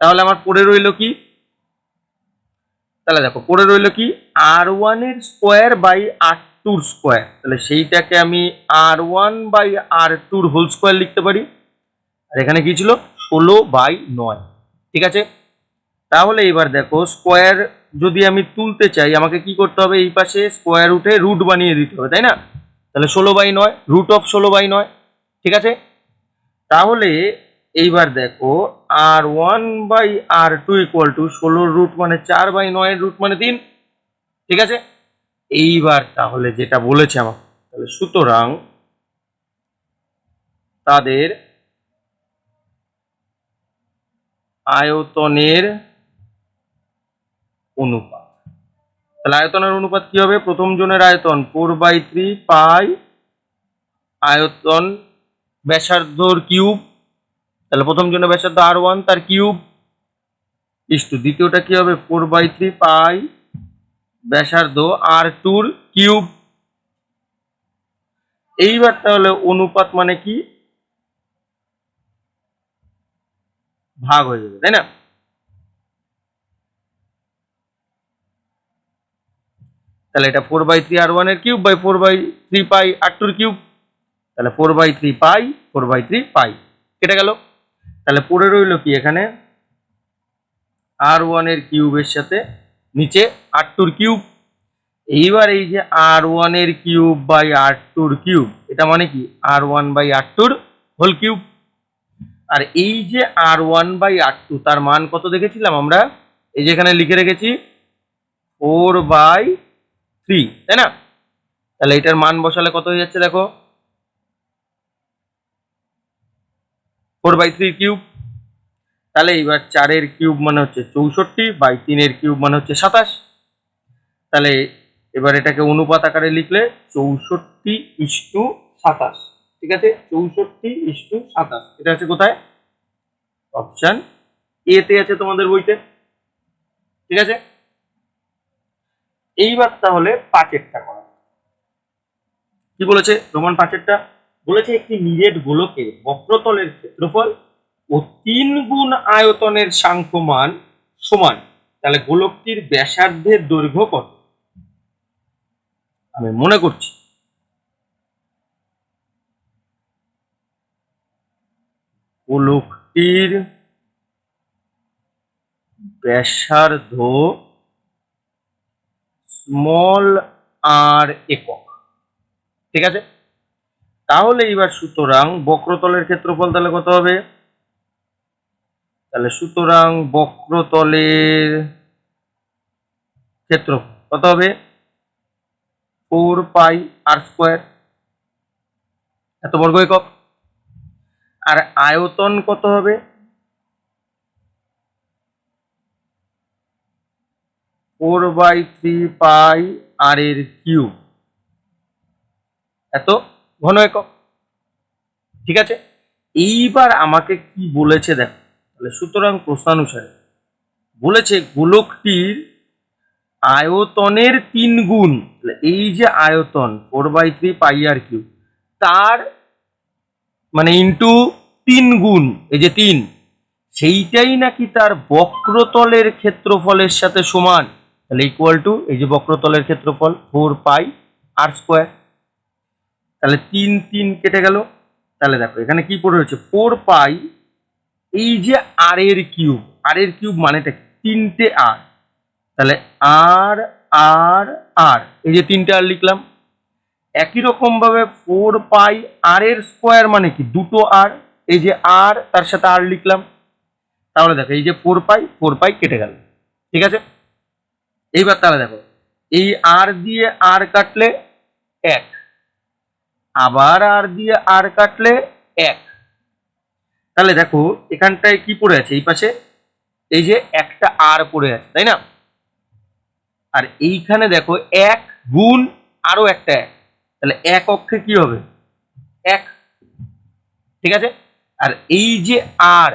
তাহলে আমার পড়ে রইল কি? তাহলে দেখো পড়ে রইল কি? R1 এর স্কোয়ার বাই R2 স্কোয়ার, তাহলে সেইটাকে আমি R1 by R2 whole square লিখতে পারি। আর এখানে কি ছিল? 16/9। ঠিক আছে, তাহলে এবার দেখো স্কোয়ার যদি আমি তুলতে চাই আমাকে কি করতে হবে? এই পাশে স্কোয়ার উঠে রুট বানিয়ে দিতে হবে, তাই না? তাহলে 16/9, রুট অফ 16/9। ঠিক আছে, তাহলে এইবার দেখো R1 by R2 equal to 16 root মানে 4/9 রুট মানে 3। ঠিক আছে, এইবার তাহলে যেটা বলেছে আমাকে, তাহলে সুতরাং তাদের আয়তনের অনুপাত, তাহলে আয়তনের অনুপাত কি হবে? প্রথম জনের আয়তন 4/3 পাই আয়তন ব্যাসার্ধর কিউব, তাহলে প্রথম জনের ব্যাসার্ধ R1 তার কিউব, ইস্টু দ্বিতীয়টা কি হবে? 4/3 পাই ব্যাসার্ধ R2 কিউব। এইবার তাহলে অনুপাত মানে কি? ভাগ হয়ে যাবে, তাই না? তাহলে এটা 4/3 R1 এর cube by 4/3 pi R2 cube, তাহলে 4/3 পাই 4/3 পাই কেটে গেল। তাহলে পড়ে রইল কি এখানে? R1 এর কিউবের সাথে নিচে R2 কিউব। এইবার এই যে R1 এর কিউব বাই R2 এর কিউব, এটা মানে কি R1 বাই R2 এর হোল কিউব। আর এই যে R1 বাই R2 তার মান কত দেখেছিলাম আমরা, এই যে এখানে লিখে রেখেছি 4/3, তাই না? তাহলে এটার মান বসালে কত হয়ে যাচ্ছে দেখো, 4/3 কিউব। তাহলে এবার 4 কিউব মানে হচ্ছে 64 বাই 3 কিউব মানে হচ্ছে 27। তাহলে এবার এটাকে অনুপাত আকারে লিখলে 64:27, ঠিক আছে? 64:27, এটা আছে কোথায়? অপশন এ তে আছে তোমাদের বইতে, ঠিক আছে? এইবার তাহলে 5-এরটা করা। কি বলেছে রোমান 5-এরটা? বলেছে একটি নিরেট গোলকের বক্রতলের ক্ষেত্রফল ও 3 গুণ আয়তনের সাংখ্যমান সমান, তাহলে গোলকটির ব্যাসার্ধের দৈর্ঘ্য কত? আমি মনে করছি গোলকটির ব্যাসার্ধ স্মল আর একক, ঠিক আছে? তাহলে এবার সুতরাং বক্রতলের ক্ষেত্রফল তাহলে কত হবে? তাহলে সুতরাং বক্রতলের ক্ষেত্রফল কত হবে? 4πr², এত বর্গ একক। আর আয়তন কত হবে? 4/3πr³ এত ঘন একক, ঠিক আছে? এইবার আমাকে কি বলেছে দেখো, তাহলে সুতরাং প্রশ্নানুসারে বলেছে গোলকটির আয়তনের 3 গুণ, এই যে আয়তন 4/3πr³ তার মানে ইন্টু 3 গুণ, এই যে 3, সেইটাই নাকি তার বক্রতলের ক্ষেত্রফলের সাথে সমান। তাহলে ইকুয়াল টু এই যে বক্রতলের ক্ষেত্রফল 4πr²। তাহলে 3 3 কেটে গেল। তাহলে দেখো এখানে কি পড়ে রয়েছে 4π, এই যে আর এর কিউব মানেটা কি? 3টে আর, তাহলে আর আর আর, এই যে 3টে আর লিখলাম। একই রকম ভাবে 4πr² মানে কি? 2টো আর, এই যে আর তার সাথে আর লিখলাম। তাহলে দেখো এই যে 4π কেটে গেল, ঠিক আছে? এইবার তাহলে দেখো এই আর দিয়ে আর কাটলে 1, আবার আর দিয়ে আর কাটলে 1। তাহলে দেখো এখানটায় কি পড়ে আছে, এই পাশে এই যে একটা আর পড়ে আছে, তাই না? আর এইখানে দেখো 1 গুণ আরো একটা 1, তাহলে এক অক্ষে কি হবে? 1, ঠিক আছে? আর এই যে আর,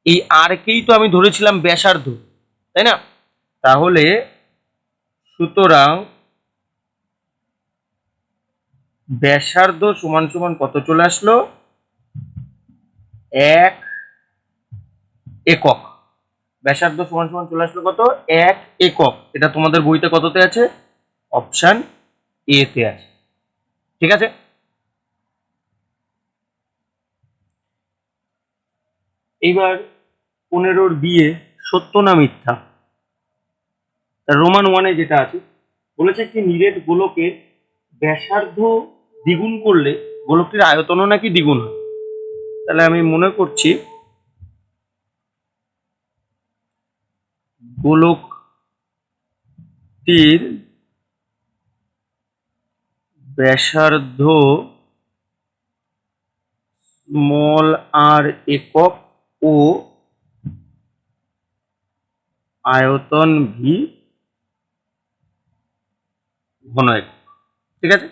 এই আর কেই তো আমি ধরেছিলাম ব্যাসার্ধ, তাই না? তাহলে সুতরাং ব্যাসার্ধ সমান সমান কত চলে আসলো? 1 একক। ব্যাসার্ধ সমান সমান চলে আসলো কত? 1 একক। এটা তোমাদের বইতে কততে আছে? অপশন এ তে আছে, ঠিক আছে? এইবার 15 বিয়ে সত্য না মিথ্যা? রোমান 1-এ যেটা আছে বলেছে একটি নিরেট গোলকের ব্যাসার্ধ দ্বিগুণ করলে গোলকটির আয়তনও নাকি দ্বিগুণ হয়। তাহলে আমি মনে করছি গোলকটির ব্যাসার্ধ স্মল আর একক ও আয়তন ভি ঘন একক, ঠিক আছে?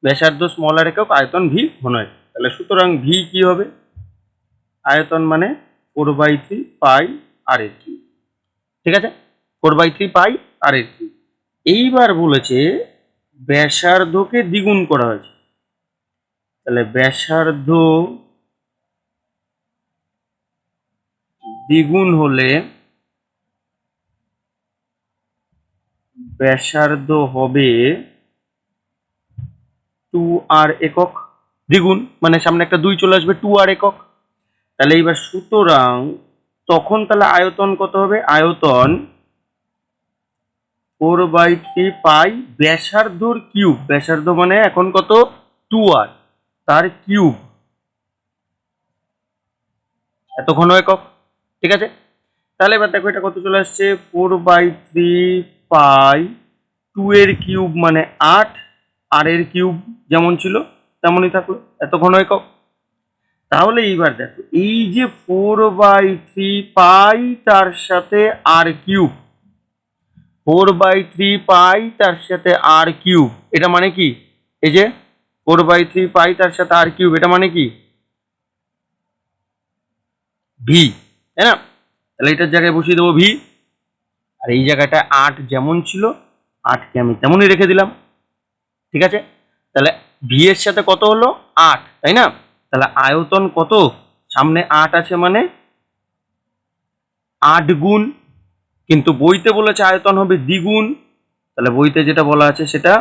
ব্যাসার্ধ স্মল আর একক, আয়তন ভি ঘন একক। তাহলে সুতরাং ভি কি হবে? আয়তন মানে 4/3πr³, ঠিক আছে? 4/3πr³। এইবার বলেছে ব্যাসার্ধকে দ্বিগুণ করা হয়েছে, তাহলে ব্যাসার্ধ দ্বিগুণ হলে ব্যাসার্ধ হবে 2r একক। দ্বিগুণ মানে সামনে একটা 2 চলে আসবে, 2r একক। তাহলে এইবার সুতরাং তখন তাহলে আয়তন কত হবে? আয়তন 4/3 পাই ব্যাসার্ধর কিউব, ব্যাসার্ধ মানে এখন কত 2r, তার কিউব এত ঘন একক। ঠিক আছে, তাহলে এবার দেখো এটা কত চলে আসছে 4/3 পাই 2 এর কিউব মানে 8, আর এর কিউব যেমন ছিল তেমনই থাকলো, এত ঘন একক। তাহলে এইবার দেখো এই যে 4/3 পাই তার সাথে আর কিউব, 4/3 পাই তার সাথে আর কিউব, এটা মানে কি? এই যে 4/3 পাই তার সাথে আর কিউব, এটা মানে কি? ভি, তাই না? তাহলে এটার জায়গায় বসিয়ে দেবো ভি, আর এই জায়গাটা 8 যেমন ছিল 8কে আমি তেমনই রেখে দিলাম। ঠিক আছে, তাহলে ভি এর সাথে কত হলো 8, তাই না? তাহলে আয়তন কত? সামনে 8 আছে মানে 8 গুণ, কিন্তু বইতে বলেছে আয়তন হবে দ্বিগুণ, তাহলে বইতে যেটা বলা আছে সেটা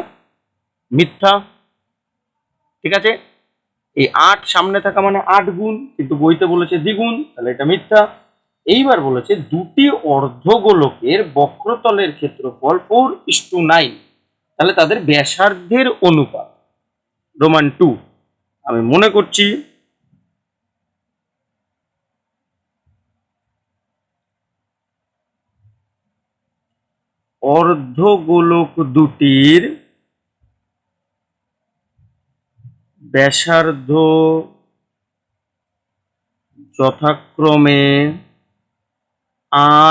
মিথ্যা। ঠিক আছে, এই 8 সামনে থাকা মানে 8 গুণ, কিন্তু বইতে বলেছে দ্বিগুণ, তাহলে এটা মিথ্যা। এইবার বলেছে দুটি অর্ধগোলকের বক্রতলের ক্ষেত্রফল 4:9, তাহলে তাদের ব্যাসার্ধের অনুপাত রোমান 2। আমি মনে করছি অর্ধগোলক দুটির ব্যাসার্ধ যথাক্রমে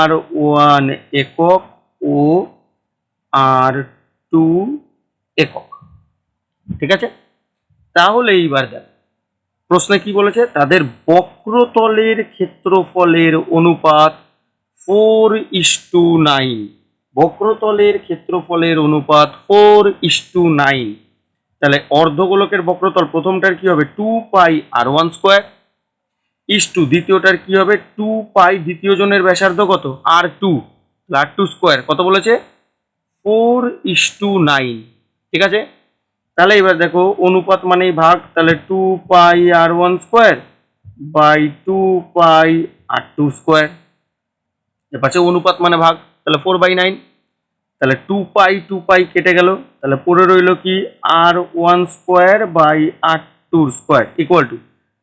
R1 একক ও R2 একক। ঠিক আছে, তাহলে এইবার দেখ প্রশ্নে কি বলেছে, তাদের বক্রতলের ক্ষেত্রফলের অনুপাত 4:9, বক্রতলের ক্ষেত্রফলের অনুপাত 4:9। তাহলে অর্ধগোলকের বক্রতল প্রথমটার কি হবে 2 পাই R1 স্কোয়ার ইস্টু দ্বিতীয়টার কি হবে 2 পাই দ্বিতীয় জনের ব্যাসার্ধ কত R2, R2 স্কোয়ার কত বলেছে 4:9। ঠিক আছে, তাহলে এবার দেখো অনুপাত মানেই ভাগ, তাহলে 2 পাই R1 স্কোয়ার বাই 2 পাই R2 স্কোয়ার, এর পাশে অনুপাত মানে ভাগ, তাহলে 4/9। তাহলে 2 পাই কেটে গেল, তাহলে পড়ে রইল কি R1 square by R2 square equal to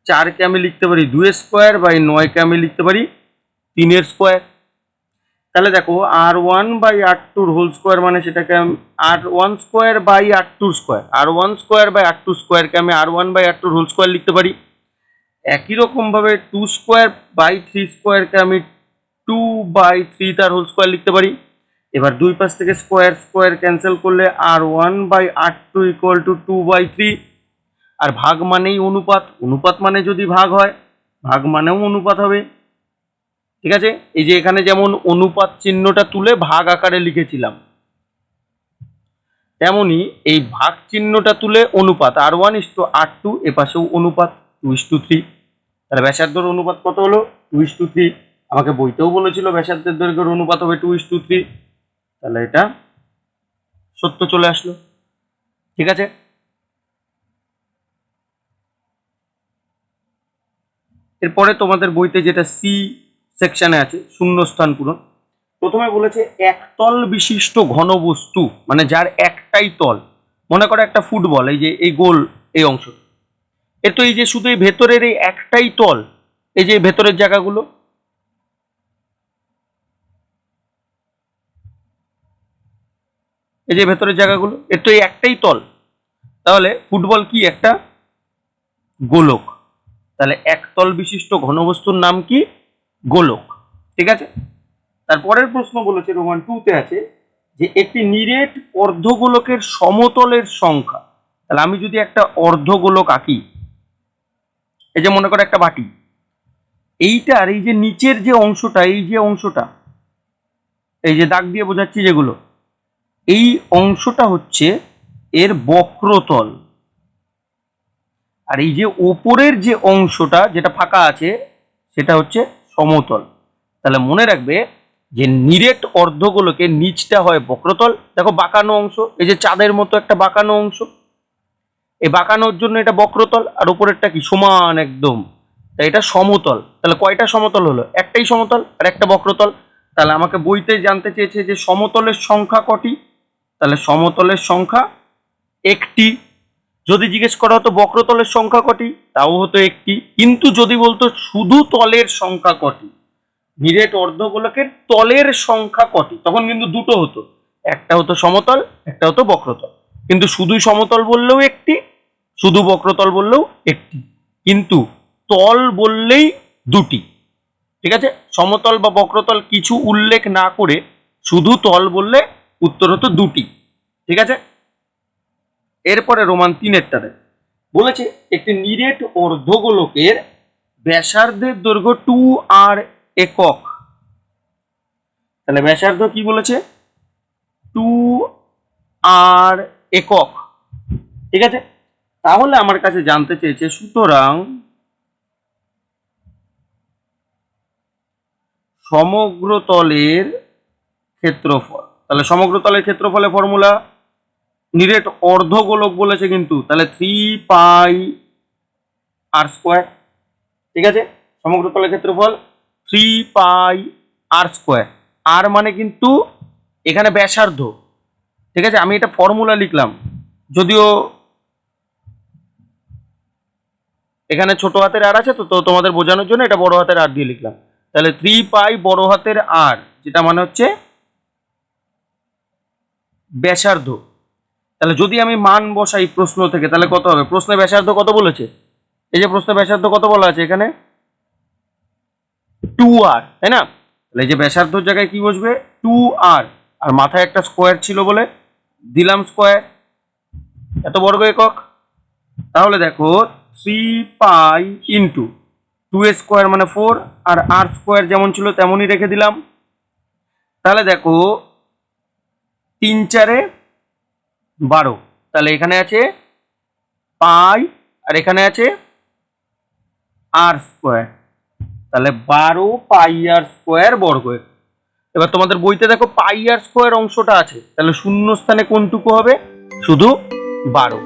4কে আমি লিখতে পারি 2 এর স্কোয়ার বাই 9কে আমি লিখতে পারি 3 এর স্কোয়ার। তাহলে দেখো R1 by R2 whole square মানে সেটাকে R1 square by R2 square, R1 square by R2 স্কোয়ারকে আমি R1 by R2 whole square লিখতে পারি। একই রকম ভাবে 2 স্কোয়ার বাই 3 স্কোয়ারকে আমি 2 বাই 3 তার হোল স্কোয়ার লিখতে পারি। এবার দুই পাশ থেকে স্কোয়ার স্কোয়ার ক্যান্সেল করলে R1 by R2 equal to 2/3। আর ভাগ মানেই অনুপাত, অনুপাত মানে যদি ভাগ হয় ভাগ মানেও অনুপাত হবে। ঠিক আছে, এই যে এখানে যেমন অনুপাত চিহ্নটা তুলে ভাগ আকারে লিখেছিলাম, তেমনি এই ভাগ চিহ্নটা তুলে অনুপাত R1:R2, এ পাশেও অনুপাত 2:3। তাহলে ব্যাসার্ধের অনুপাত কত হলো 2:3। আমাকে বইতেও বলেছিল ব্যাসার্ধের দৈর্ঘ্যের অনুপাত হবে 2:3, তাহলে এটা সত্য চলে আসলো। ঠিক আছে, এরপরে তোমাদের বইতে যেটা সি সেকশনে আছে শূন্যস্থান পূরণ, প্রথমে বলেছে একতল বিশিষ্ট ঘনবস্তু মানে যার একটাই তল, মনে করো একটা ফুটবল, এই যে এই গোল এই অংশ, এর তো এই যে শুধু এই ভেতরের এই একটাই তল, এই যে ভেতরের জায়গাগুলো, এই যে ভেতরের জায়গাগুলো, এর তো এই একটাই তল, তাহলে ফুটবল কি একটা গোলক, তাহলে একতল বিশিষ্ট ঘনবস্তুর নাম কি গোলক। ঠিক আছে, তারপরের প্রশ্ন বলেছে রোমান 2 তে আছে যে একটি নিরেট অর্ধগোলকের সমতলের সংখ্যা। তাহলে আমি যদি একটা অর্ধগোলক আঁকি, এই যে মনে করো একটা বাটি, এইটার এই যে নিচের যে অংশটা, এই যে অংশটা, এই যে দাগ দিয়ে বোঝাচ্ছি যেগুলো, এই অংশটা হচ্ছে এর বক্রতল, আর এই যে ওপরের যে অংশটা যেটা ফাঁকা আছে সেটা হচ্ছে সমতল। তাহলে মনে রাখবে যে নিরেট অর্ধগোলকের নিচটা হয় বক্রতল, দেখো বাঁকানো অংশ, এই যে চাঁদের মতো একটা বাঁকানো অংশ, এই বাঁকানোর জন্য এটা বক্রতল, আর উপরেরটা কি সমান একদম, তাই এটা সমতল। তাহলে কয়টা সমতল হলো, একটাই সমতল আর একটা বক্রতল, তাহলে আমাকে বইতে জানতে চেয়েছে যে সমতলের সংখ্যা কটি, তাহলে সমতলের সংখ্যা একটি। যদি জিজ্ঞেস করা হতো বক্রতলের সংখ্যা কটি, তাও হতো একটি। কিন্তু যদি বলতো শুধু তলের সংখ্যা কটি, নিরেট অর্ধগোলকের তলের সংখ্যা কটি, তখন কিন্তু দুটো হতো, একটা হতো সমতল, একটা হতো বক্রতল। কিন্তু শুধু সমতল বললেও একটি, শুধু বক্রতল বললেও একটি, কিন্তু তল বললেই দুটি। ঠিক আছে, সমতল বা বক্রতল কিছু উল্লেখ না করে শুধু তল বললে উত্তর হতো দুটি। ঠিক আছে, এরপরে রোমান 3-এরটাতে বলেছে একটি নিরেট অর্ধগোলকের ব্যাসার্ধের দৈর্ঘ্য 2r একক। তাহলে ব্যাসার্ধ কি বলেছে, 2r একক। ঠিক আছে, তাহলে আমার কাছে জানতে চেয়েছে সুতরাং সমগ্র তলের ক্ষেত্রফল। তাহলে সমগ্র তলের ক্ষেত্রফলের ফর্মুলা, নিরেট অর্ধগোলক বলেছে কিন্তু, তাহলে 3πr²। ঠিক আছে, সমগ্র তলের ক্ষেত্রফল 3πr²। আর মানে কিন্তু এখানে ব্যাসার্ধ। ঠিক আছে, আমি এটা ফর্মুলা লিখলাম, যদিও এখানে ছোট হাতের আর আছে, তো তোমাদের বোঝানোর জন্য এটা বড় হাতের আর দিয়ে লিখলাম। তাহলে 3π বড় হাতের আর, যেটা মানে হচ্ছে ব্যাসার্ধ। তাহলে যদি আমি মান বসাই প্রশ্ন থেকে, তাহলে কত হবে? প্রশ্নে ব্যাসার্ধ কত বলেছে? এই যে প্রশ্নে ব্যাসার্ধ কত বলা আছে এখানে, 2r, তাই না? তাহলে এই যে ব্যাসার্ধর জায়গায় কি বসবে, 2r, আর মাথায় একটা স্কোয়ার ছিল বলে দিলাম স্কোয়ার, এত বর্গ একক। তাহলে দেখো 3π ইন্টু 2 স্কোয়ার মানে 4, আর r স্কোয়ার যেমন ছিল তেমনই রেখে দিলাম। তাহলে দেখো 3×4=12, তাহলে এখানে আছে পাই আর এখানে আছে r স্কোয়ার, তাহলে 12πr² বর্গ। এবার তোমাদের বইতে দেখো πr² অংশটা আছে, তাহলে শূন্য স্থানে কোনটুকু হবে? শুধু 12।